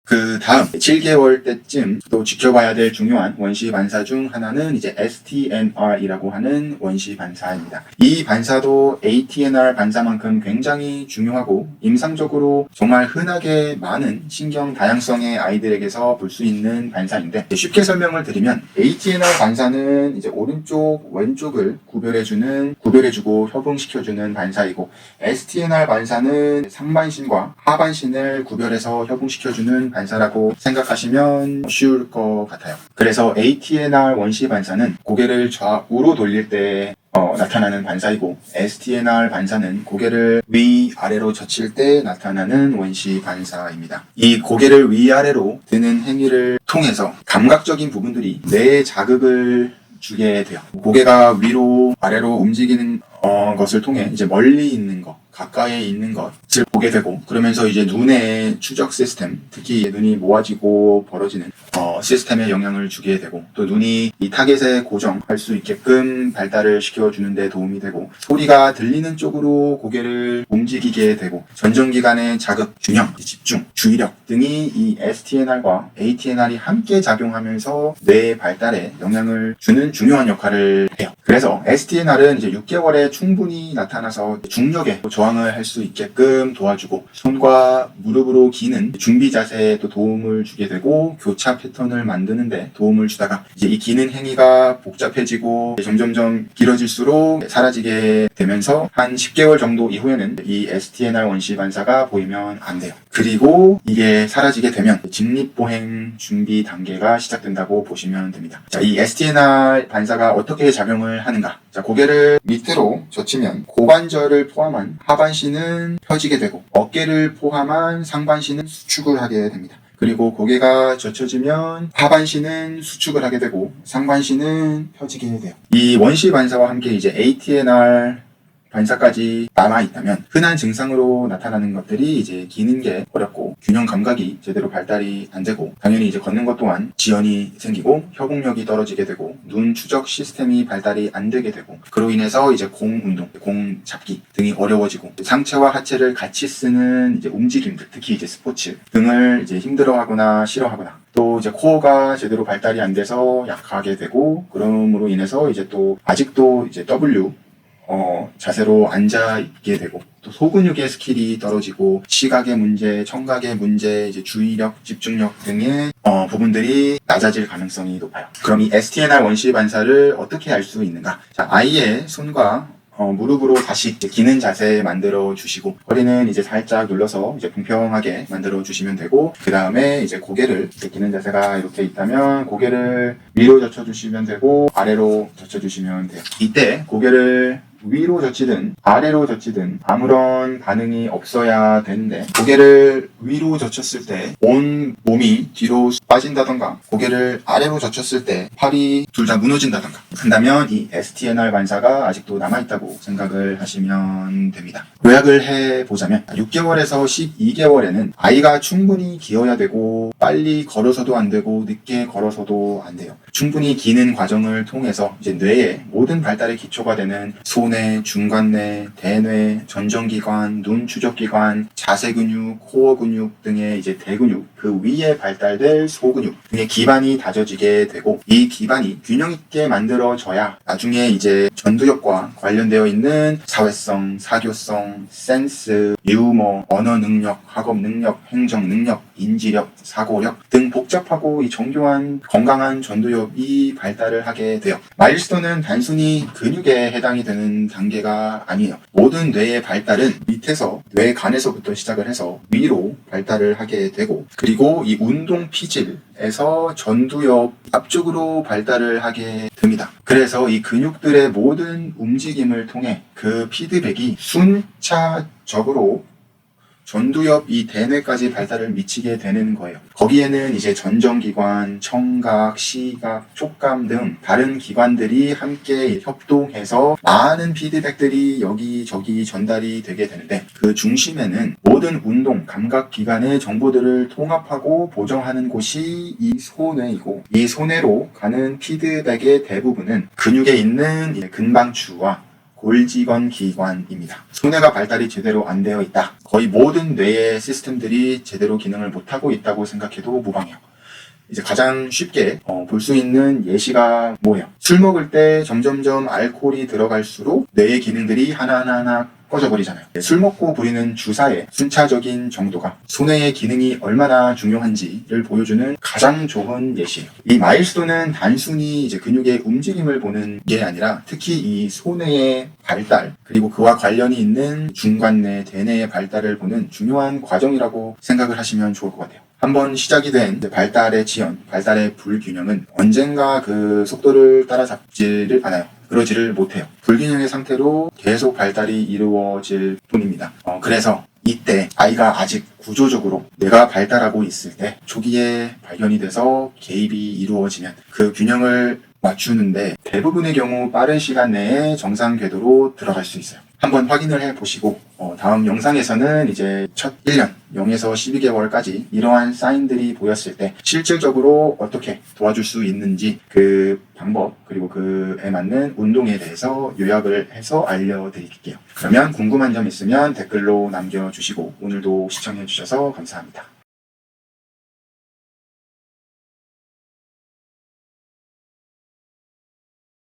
그 다음 7개월 때쯤 또 지켜봐야 될 중요한 원시 반사 중 하나는 이제 STNR이라고 하는 원시 반사입니다. 이 반사도 ATNR 반사만큼 굉장히 중요하고 임상적으로 정말 흔하게 많은 신경 다양성의 아이들에게서 볼 수 있는 반사인데, 쉽게 설명을 드리면 ATNR 반사는 이제 오른쪽 왼쪽을 구별해주고 협응시켜주는 반사이고, STNR 반사는 상반신과 하반신을 구별해서 협응시켜주는 반사라고 생각하시면 쉬울 것 같아요. 그래서 ATNR 원시 반사는 고개를 좌우로 돌릴 때 나타나는 반사이고, STNR 반사는 고개를 위아래로 젖힐 때 나타나는 원시 반사입니다. 이 고개를 위아래로 드는 행위를 통해서 감각적인 부분들이 뇌에 자극을 주게 돼요. 고개가 위로 아래로 움직이는 것을 통해 이제 멀리 있는 것, 가까이 있는 것을 보게 되고, 그러면서 이제 눈의 추적 시스템, 특히 눈이 모아지고 벌어지는 시스템에 영향을 주게 되고, 또 눈이 이 타겟에 고정할 수 있게끔 발달을 시켜주는 데 도움이 되고, 소리가 들리는 쪽으로 고개를 움직이게 되고, 전정기관의 자극, 균형, 집중, 주의력 등이 이 STNR과 ATNR이 함께 작용하면서 뇌의 발달에 영향을 주는 중요한 역할을 해요. 그래서 STNR은 이제 6개월에 충분히 나타나서 중력에 저항을 할 수 있게끔 도와주고, 손과 무릎으로 기는 준비 자세에 또 도움을 주게 되고, 교차 패턴을 만드는데 도움을 주다가 이제 이 기는 행위가 복잡해지고 점점점 길어질수록 사라지게 되면서 한 10개월 정도 이후에는 이 STNR 원시 반사가 보이면 안 돼요. 그리고 이게 사라지게 되면 직립보행 준비 단계가 시작된다고 보시면 됩니다. 자, 이 STNR 반사가 어떻게 작용을 하는가? 자, 고개를 밑으로 젖히면 고관절을 포함한 하반신은 펴지게 되고, 어깨를 포함한 상반신은 수축을 하게 됩니다. 그리고 고개가 젖혀지면 하반신은 수축을 하게 되고 상반신은 펴지게 돼요. 이 원시 반사와 함께 이제 ATNR 반사까지 남아있다면 흔한 증상으로 나타나는 것들이 이제 기는 게 어렵고, 균형 감각이 제대로 발달이 안 되고, 당연히 이제 걷는 것 또한 지연이 생기고, 협응력이 떨어지게 되고, 눈 추적 시스템이 발달이 안 되게 되고, 그로 인해서 이제 공 운동, 공 잡기 등이 어려워지고, 상체와 하체를 같이 쓰는 이제 움직임들, 특히 이제 스포츠 등을 이제 힘들어하거나 싫어하거나, 또 이제 코어가 제대로 발달이 안 돼서 약하게 되고, 그럼으로 인해서 이제 또 아직도 이제 자세로 앉아 있게 되고, 또 소근육의 스킬이 떨어지고, 시각의 문제, 청각의 문제, 이제 주의력, 집중력 등의 부분들이 낮아질 가능성이 높아요. 그럼 이 STNR 원시 반사를 어떻게 알 수 있는가? 자, 아이의 손과 무릎으로 다시 기는 자세 만들어 주시고, 허리는 이제 살짝 눌러서 이제 평평하게 만들어 주시면 되고, 그 다음에 이제 고개를 기는 자세가 이렇게 있다면 고개를 위로 젖혀 주시면 되고, 아래로 젖혀 주시면 돼요. 이때 고개를 위로 젖히든 아래로 젖히든 아무런 반응이 없어야 되는데, 고개를 위로 젖혔을 때 온 몸이 뒤로 빠진다던가, 고개를 아래로 젖혔을 때 팔이 둘 다 무너진다던가 한다면 이 STNR 반사가 아직도 남아있다고 생각을 하시면 됩니다. 요약을 해보자면 6개월에서 12개월에는 아이가 충분히 기어야 되고, 빨리 걸어서도 안 되고 늦게 걸어서도 안 돼요. 충분히 기는 과정을 통해서 이제 뇌의 모든 발달의 기초가 되는 소뇌, 중간뇌, 대뇌, 전정기관, 눈 추적기관, 자세근육, 코어 근육 등의 이제 대근육, 그 위에 발달될 소근육 등의 기반이 다져지게 되고, 이 기반이 균형 있게 만들어져야 나중에 이제 전두엽과 관련되어 있는 사회성, 사교성, 센스, 유머, 언어 능력, 학업 능력, 행정 능력, 인지력, 사고력 등 복잡하고 이 정교한 건강한 전두엽이 발달을 하게 돼요. 마일스톤은 단순히 근육에 해당이 되는 단계가 아니에요. 모든 뇌의 발달은 밑에서 뇌간에서부터 시작을 해서 위로 발달을 하게 되고, 그리고 이 운동 피질에서 전두엽 앞쪽으로 발달을 하게 됩니다. 그래서 이 근육들의 모든 움직임을 통해 그 피드백이 순차적으로 전두엽 이 대뇌까지 발달을 미치게 되는 거예요. 거기에는 이제 전정기관, 청각, 시각, 촉감 등 다른 기관들이 함께 협동해서 많은 피드백들이 여기저기 전달이 되게 되는데, 그 중심에는 모든 운동, 감각 기관의 정보들을 통합하고 보정하는 곳이 이 소뇌이고, 이 소뇌로 가는 피드백의 대부분은 근육에 있는 근방추와 골직원 기관입니다. 소뇌가 발달이 제대로 안 되어 있다. 거의 모든 뇌의 시스템들이 제대로 기능을 못하고 있다고 생각해도 무방해요. 이제 가장 쉽게 볼 수 있는 예시가 뭐예요? 술 먹을 때 점점점 알코올이 들어갈수록 뇌의 기능들이 하나하나 꺼져버리잖아요. 술 먹고 부리는 주사의 순차적인 정도가 소뇌의 기능이 얼마나 중요한지를 보여주는 가장 좋은 예시예요. 이 마일스톤은 단순히 이제 근육의 움직임을 보는 게 아니라 특히 이 소뇌의 발달 그리고 그와 관련이 있는 중간뇌, 대뇌의 발달을 보는 중요한 과정이라고 생각을 하시면 좋을 것 같아요. 한번 시작이 된 발달의 지연, 발달의 불균형은 언젠가 그 속도를 따라잡지를 않아요. 그러지를 못해요. 불균형의 상태로 계속 발달이 이루어질 뿐입니다. 그래서 이때 아이가 아직 구조적으로 뇌가 발달하고 있을 때 초기에 발견이 돼서 개입이 이루어지면 그 균형을 맞추는데 대부분의 경우 빠른 시간 내에 정상 궤도로 들어갈 수 있어요. 한번 확인을 해보시고 다음 영상에서는 이제 첫 1년 0에서 12개월까지 이러한 사인들이 보였을 때 실질적으로 어떻게 도와줄 수 있는지 그 방법 그리고 그에 맞는 운동에 대해서 요약을 해서 알려드릴게요. 그러면 궁금한 점 있으면 댓글로 남겨주시고 오늘도 시청해주셔서 감사합니다.